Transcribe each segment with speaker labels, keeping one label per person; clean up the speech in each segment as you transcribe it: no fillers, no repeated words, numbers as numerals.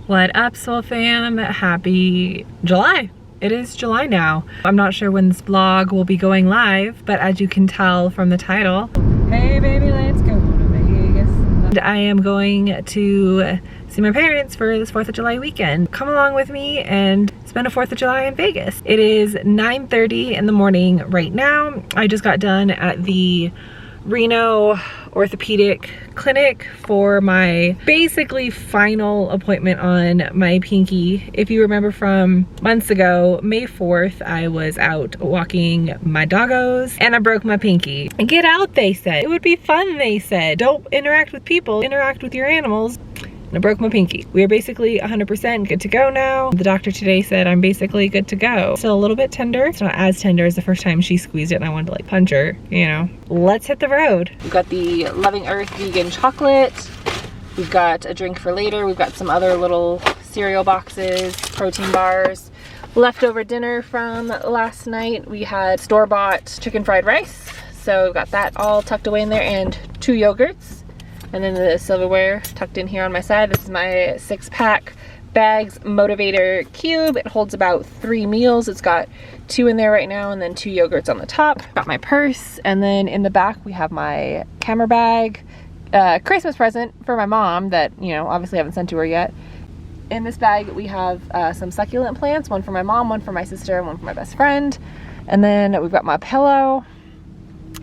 Speaker 1: What up, Soul Fam? Happy July. It is July now. I'm not sure when this vlog will be going live, but as you can tell from the title, hey baby, let's go to Vegas. And I am going to see my parents for this 4th of July weekend. Come along with me and spend a 4th of July in Vegas. It is 9:30 in the morning right now. I just got done at the Reno orthopedic clinic for my basically final appointment on my pinky. If you remember from months ago, May 4th, I was out walking my doggos and I broke my pinky. Get out, they said. It would be fun, they said. Don't interact with people, interact with your animals. And I broke my pinky. We are basically 100% good to go now. The doctor today said I'm basically good to go. Still a little bit tender. It's not as tender as the first time she squeezed it and I wanted to like punch her, you know. Let's hit the road. We've got the Loving Earth vegan chocolate. We've got a drink for later. We've got some other little cereal boxes, protein bars. Leftover dinner from last night. We had store-bought chicken fried rice. So we've got that all tucked away in there and 2 yogurts. And then the silverware tucked in here on my side. This is my 6-pack bags motivator cube. It holds about 3 meals. It's got 2 in there right now and then 2 yogurts on the top. Got my purse, and then in the back we have my camera bag. Christmas present for my mom that, you know, obviously I haven't sent to her yet. In this bag we have some succulent plants, one for my mom, one for my sister, and one for my best friend. And then we've got my pillow,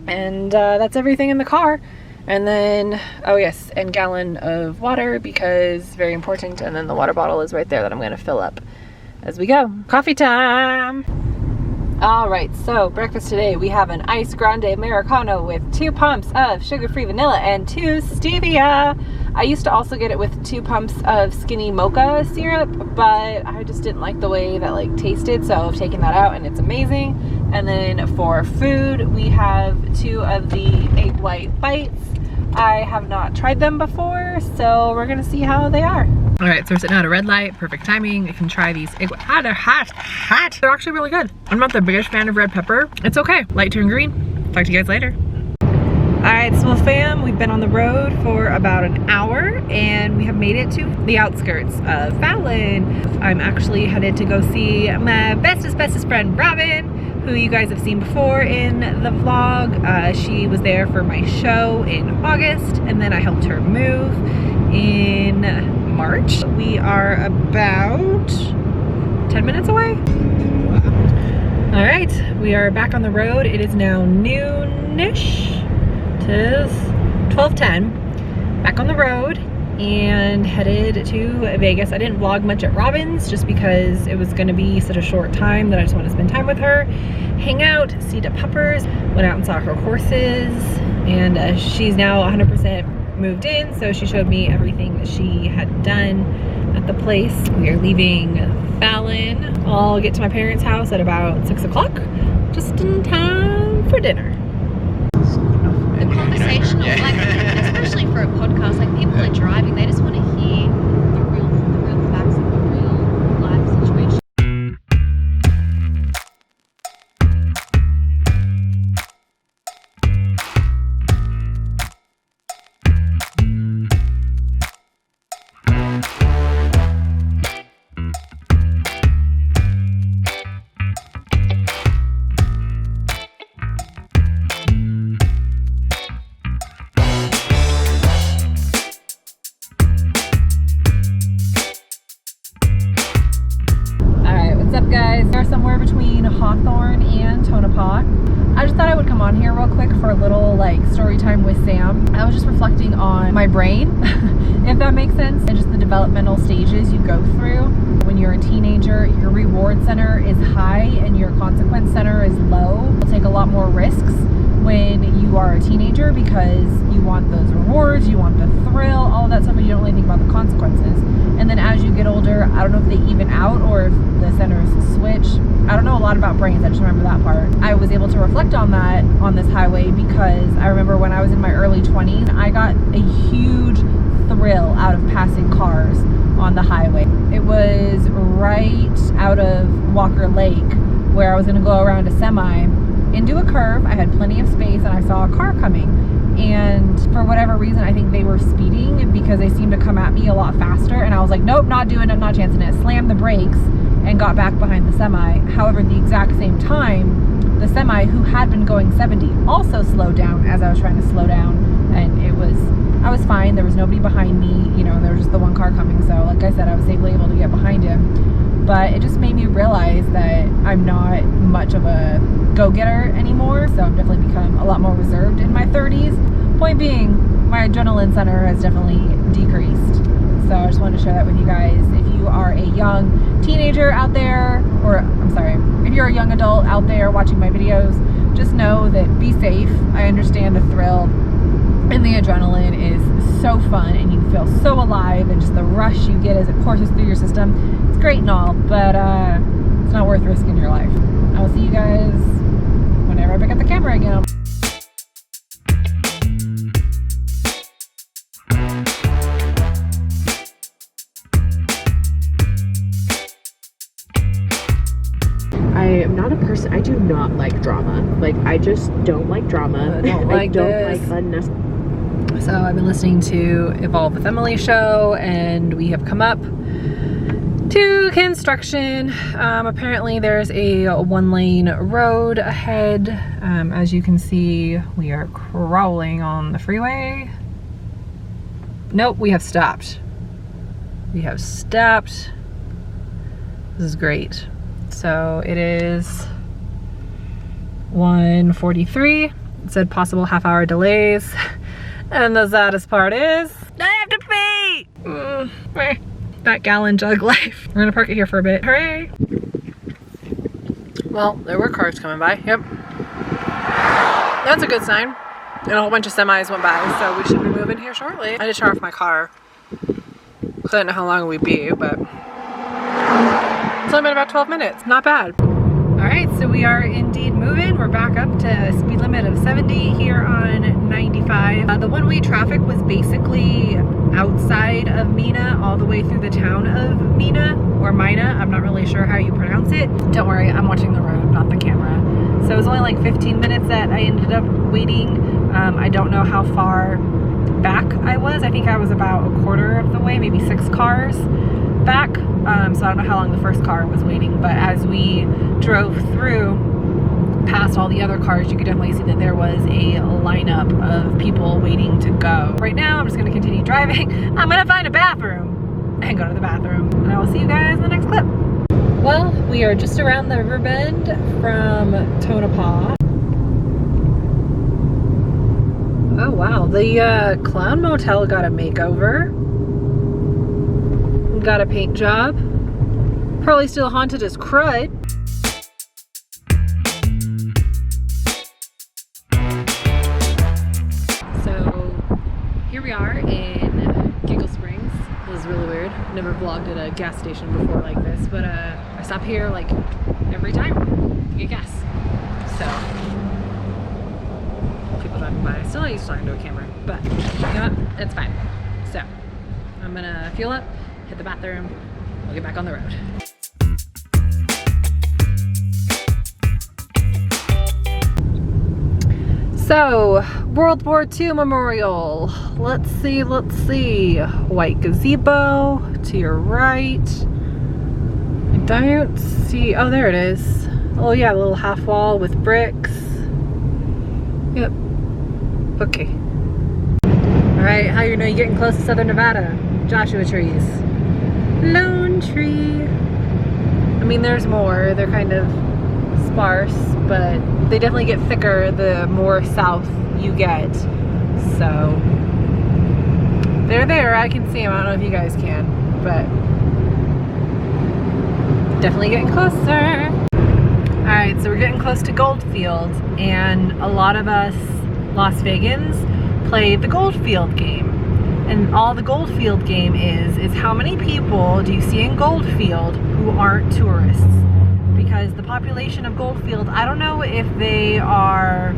Speaker 1: and that's everything in the car. And then, oh yes, and gallon of water because very important. And then the water bottle is right there that I'm gonna fill up as we go. Coffee time. All right, so breakfast today, we have an iced grande Americano with 2 pumps of sugar-free vanilla and 2 stevia. I used to also get it with 2 pumps of skinny mocha syrup, but I just didn't like the way that like tasted, so I've taken that out and it's amazing. And then for food, we have 2 of the egg white bites. I have not tried them before, so we're gonna see how they are. All right, so we're sitting at a red light, perfect timing. You can try these egg white. They're hot. They're actually really good. I'm not the biggest fan of red pepper. It's okay. Light turn green. Talk to you guys later. All right, Soul Fam, we've been on the road for about an hour and we have made it to the outskirts of Fallon. I'm actually headed to go see my bestest friend, Robin, who you guys have seen before in the vlog. She was there for my show in August, and then I helped her move in March. We are about 10 minutes away. All right, we are back on the road. It is now noon-ish. It is 12:10. Back on the road and headed to Vegas. I didn't vlog much at Robin's just because it was gonna be such a short time that I just want to spend time with her, hang out, see the puppers. Went out and saw her horses, and she's now 100% moved in, so she showed me everything that she had done at the place. We are leaving Fallon. I'll get to my parents' house at about 6 o'clock, just in time for dinner.
Speaker 2: The conversational, like, especially for a podcast, like people are driving, they just want to hear the real facts of the real life situation. Somewhere between Hawthorne and Tonopah. I just thought I would come on here real quick for a little like story time with Sam. I was just reflecting on my brain, if that makes sense, and just the developmental stages you go through. When you're a teenager, your reward center is high and your consequence center is low. You'll take a lot more risks when you are a teenager because you want those rewards, you want the thrill, all of that stuff, but you don't really think about the consequences. And then as you get older, I don't know if they even out or if the centers switch. I don't know a lot about brains, I just remember that part. I was able to reflect on that on this highway because I remember when I was in my early 20s, I got a huge thrill out of passing cars on the highway. It was right out of Walker Lake where I was gonna go around a semi into a curve. I had plenty of space and I saw a car coming. And for whatever reason, I think they were speeding because they seemed to come at me a lot faster. And I was like, nope, not doing it, not chancing it. Slammed the brakes and got back behind the semi. However, the exact same time, the semi, who had been going 70, also slowed down as I was trying to slow down. And I was fine. There was nobody behind me, you know, there was just the one car coming. So like I said, I was safely able to get behind him. But it just made me realize that I'm not much of a go-getter anymore. So I've definitely become a lot more reserved in my 30s. Point being, my adrenaline center has definitely decreased. So I just wanted to share that with you guys. If you are a young teenager out there, or I'm sorry, if you're a young adult out there watching my videos, just know that be safe. I understand the thrill and the adrenaline is so fun and you feel so alive, and just the rush you get as it courses through your system. It's great and all, but it's not worth risking your life. I will see you guys whenever I pick up the camera again.
Speaker 1: I am not a person, I do not like drama. Like, I just don't like drama.
Speaker 2: I don't like
Speaker 1: unnecessary.
Speaker 2: So I've been listening to Evolve with Emily show, and we have come up to construction. Apparently there's a 1-lane road ahead. As you can see, we are crawling on the freeway. Nope, we have stopped. We have stopped. This is great. So it is 1:43. It said possible half-hour delays. And the saddest part is I have to pee. That gallon jug life. We're gonna park it here for a bit. Hooray! Well, there were cars coming by. Yep. That's a good sign. And a whole bunch of semis went by, so we should be moving here shortly. I just turned off my car. I don't know how long we'd be, but it's only been about 12 minutes. Not bad. All right, so we are indeed moving. We're back up to a speed limit of 70 here on 95. The one-way traffic was basically outside of Mina all the way through the town of Mina, or Mina. I'm not really sure how you pronounce it. Don't worry, I'm watching the road, not the camera. So it was only like 15 minutes that I ended up waiting. I don't know how far back I was. I think I was about a quarter of the way, maybe 6 cars back. So I don't know how long the first car was waiting, but as we drove through past all the other cars, you could definitely see that there was a lineup of people waiting to go. Right now, I'm just gonna continue driving. I'm gonna find a bathroom and go to the bathroom, and I will see you guys in the next clip. Well, we are just around the river bend from Tonopah. Oh wow, the Clown Motel got a makeover. Got a paint job. Probably still haunted as crud. So here we are in Giggle Springs. It was really weird. Never vlogged at a gas station before like this, but I stop here like every time to get gas. So people driving by. Still not used to talking to a camera, but you know what? It's fine. So I'm gonna fuel up, hit the bathroom, we'll get back on the road. So, World War II Memorial. Let's see. White gazebo to your right. I don't see, oh there it is. Oh yeah, a little half wall with bricks. Yep. Okay. Alright, how you know you're getting close to Southern Nevada? Joshua trees. Lone tree. I mean, there's more. They're kind of sparse, but they definitely get thicker the more south you get. So they're there. I can see them. I don't know if you guys can, but definitely getting closer. All right, so we're getting close to Goldfield, and a lot of us Las Vegans play the Goldfield game. And all the Goldfield game is how many people do you see in Goldfield who aren't tourists? Because the population of Goldfield, I don't know if they are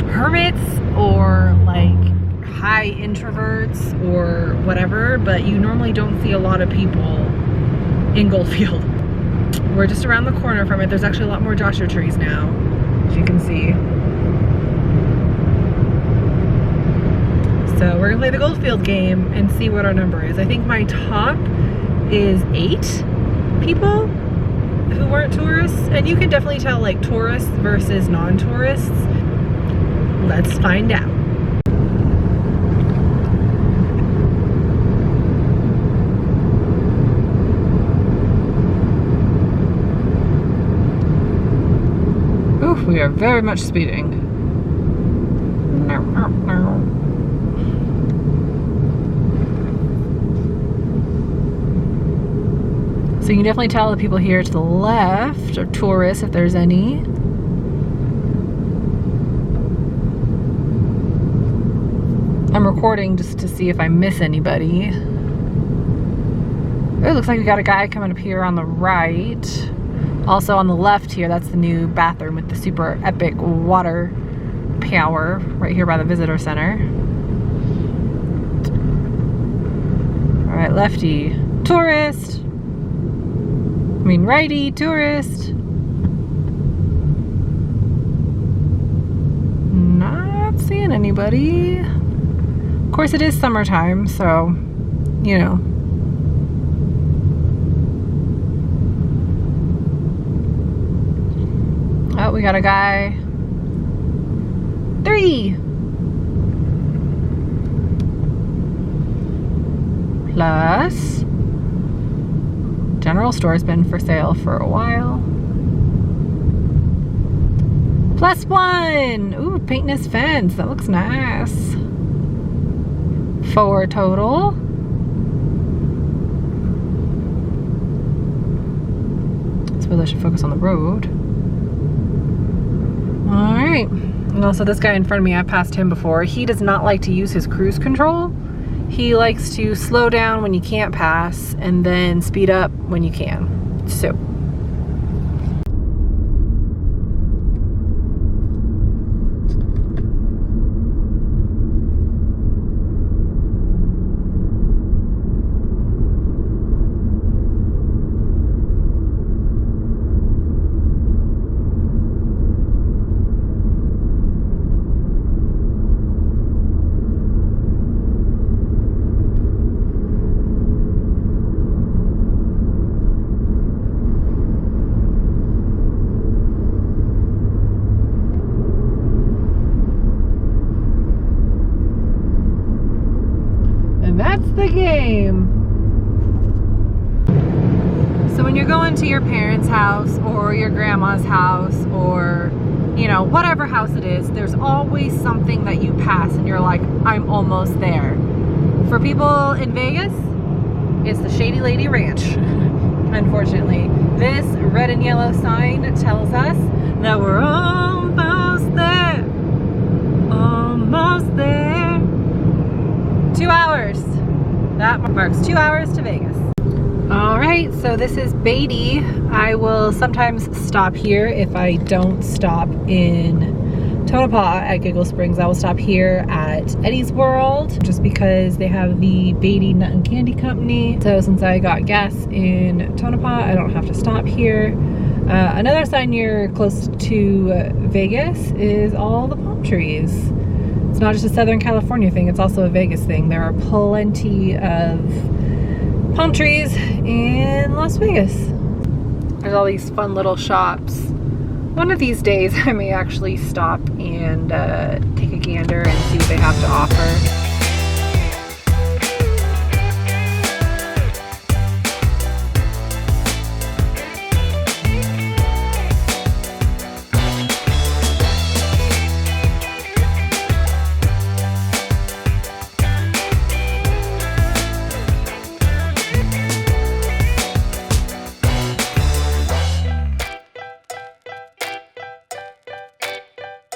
Speaker 2: hermits or like high introverts or whatever, but you normally don't see a lot of people in Goldfield. We're just around the corner from it. There's actually a lot more Joshua trees now.
Speaker 1: as you can see. So we're gonna play the Goldfield game and see what our number is. I think my top is 8 people who weren't tourists, and you can definitely tell like tourists versus non-tourists. Let's find out. Oof, we are very much speeding. So you can definitely tell the people here to the left are tourists, if there's any. I'm recording just to see if I miss anybody. It looks like we got a guy coming up here on the right. Also on the left here, that's the new bathroom with the super epic water power right here by the visitor center. All right, lefty, tourist. I mean righty, tourist. Not seeing anybody. Of course it is summertime, so, you know. Oh, we got a guy. 3. Plus, general store's been for sale for a while. Plus 1. Ooh, painting his fence. That looks nice. 4 total. I suppose I should focus on the road. Alright, and also this guy in front of me, I passed him before. He does not like to use his cruise control. He likes to slow down when you can't pass and then speed up when you can. So. That's the game. So when you're going to your parents' house or your grandma's house or, you know, whatever house it is, there's always something that you pass and you're like, I'm almost there. For people in Vegas, it's the Shady Lady Ranch. Unfortunately, this red and yellow sign tells us that we're almost there. Almost there. 2 hours. That marks 2 hours to Vegas. All right, so this is Beatty. I will sometimes stop here if I don't stop in Tonopah at Giggle Springs. I will stop here at Eddie's World just because they have the Beatty Nut and Candy Company. So since I got gas in Tonopah, I don't have to stop here. Another sign near close to Vegas is all the palm trees. It's not just a Southern California thing, it's also a Vegas thing. There are plenty of palm trees in Las Vegas. There's all these fun little shops. One of these days I may actually stop and take a gander and see what they have to offer.